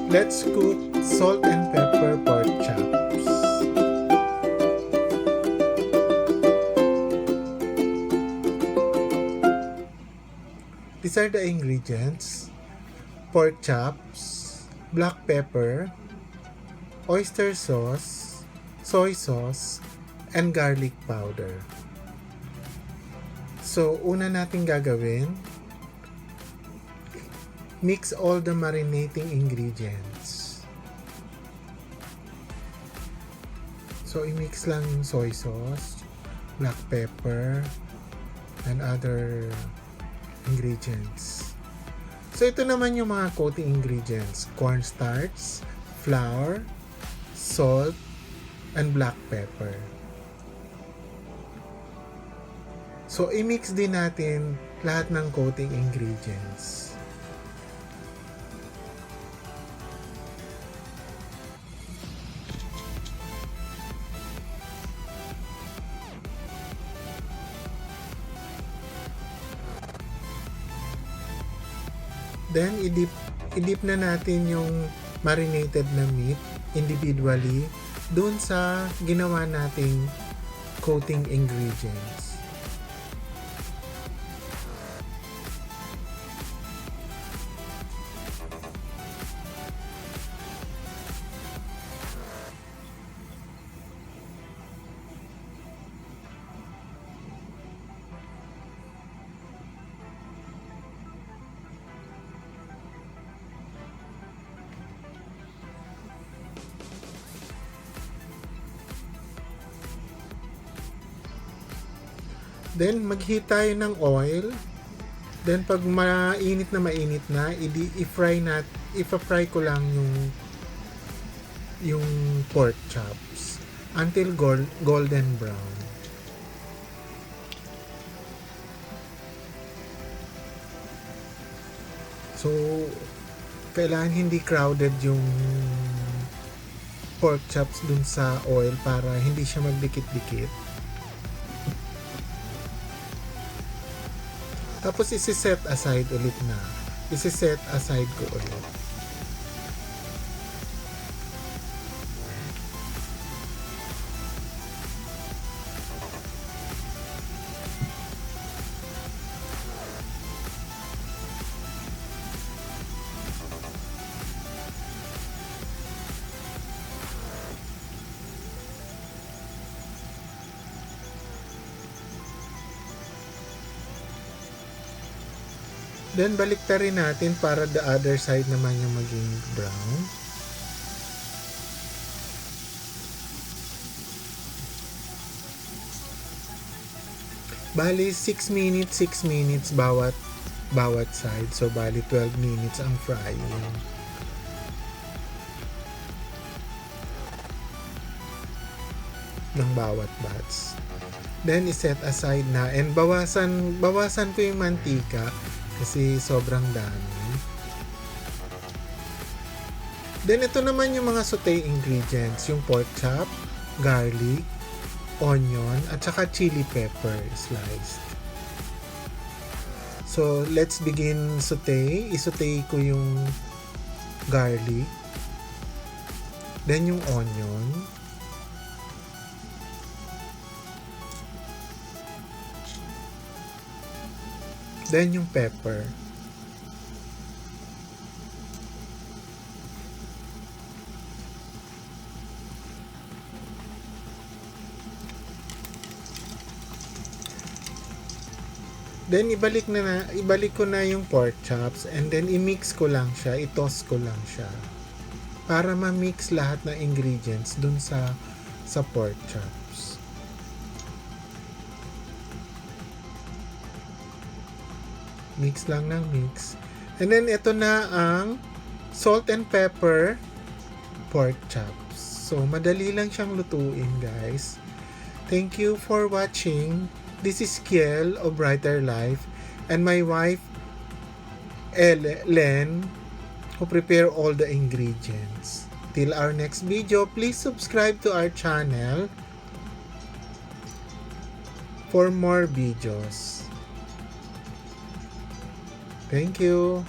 Let's cook salt and pepper pork chops. These are the ingredients: pork chops, black pepper, oyster sauce, soy sauce, and garlic powder. So, una natin gagawin, mix all the marinating ingredients. So, i-mix lang yung soy sauce, black pepper, and other ingredients. So, ito naman yung mga coating ingredients: cornstarch, flour, salt, and black pepper. So, i-mix din natin lahat ng coating ingredients. Then, i-dip na natin yung marinated na meat individually dun sa ginawa nating coating ingredients. Then, mag-heat tayo ng oil. Then, pag mainit na, i-fry ko lang yung pork chops until golden brown. So, kailangan hindi crowded yung pork chops dun sa oil para hindi siya magdikit-dikit. Tapos isi-set aside ulit na. Isi-set aside ko ulit. Then, baliktarin natin para the other side naman yung maging brown. Bali, 6 minutes bawat side. So, bali 12 minutes ang frying. Ng bawat batch. Then, iset aside na. And bawasan ko yung mantika kasi sobrang dami. Then, ito naman yung mga saute ingredients. Yung pork chop, garlic, onion, at saka chili pepper sliced. So, let's begin saute. I-saute ko yung garlic. Then, yung onion. Then, yung pepper. Then, ibalik ko na yung pork chops and then i-mix ko lang siya, i-toss ko lang siya para ma-mix lahat ng ingredients dun sa pork chops. Mix lang ng mix. And then, ito na ang salt and pepper pork chops. So, madali lang siyang lutuin, guys. Thank you for watching. This is Kiel of Brighter Life and my wife, Len, who prepare all the ingredients. Till our next video, please subscribe to our channel for more videos. Thank you.